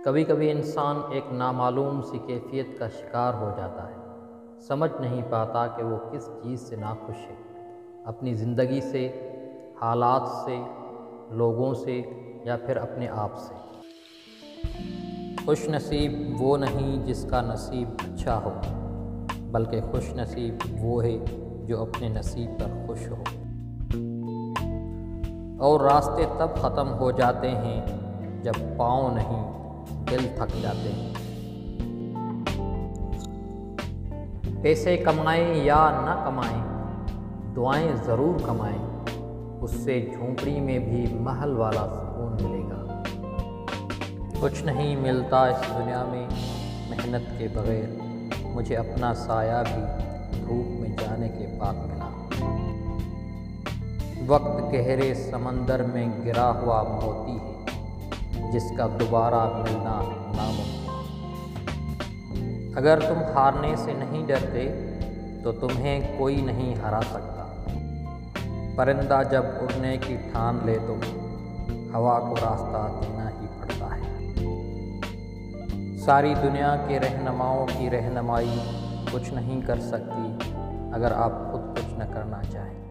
कभी कभी इंसान एक नामालूम सी कैफियत का शिकार हो जाता है। समझ नहीं पाता कि वो किस चीज़ से नाखुश है, अपनी ज़िंदगी से, हालात से, लोगों से या फिर अपने आप से। खुश नसीब वो नहीं जिसका नसीब अच्छा हो, बल्कि खुश नसीब वो है जो अपने नसीब पर खुश हो। और रास्ते तब ख़त्म हो जाते हैं जब पाँव नहीं दिल थक जाते हैं। पैसे कमाएं या ना कमाएं, दुआएं ज़रूर कमाएं, उससे झोंपड़ी में भी महल वाला सुकून मिलेगा। कुछ नहीं मिलता इस दुनिया में मेहनत के बगैर, मुझे अपना साया भी धूप में जाने के बाद मिला। वक्त गहरे समंदर में गिरा हुआ मोती है, जिसका दोबारा मिलना नामुमकिन। अगर तुम हारने से नहीं डरते तो तुम्हें कोई नहीं हरा सकता। परिंदा जब उड़ने की ठान ले तो हवा को रास्ता देना ही पड़ता है। सारी दुनिया के रहनुमाओं की रहनुमाई कुछ नहीं कर सकती अगर आप खुद कुछ न करना चाहें।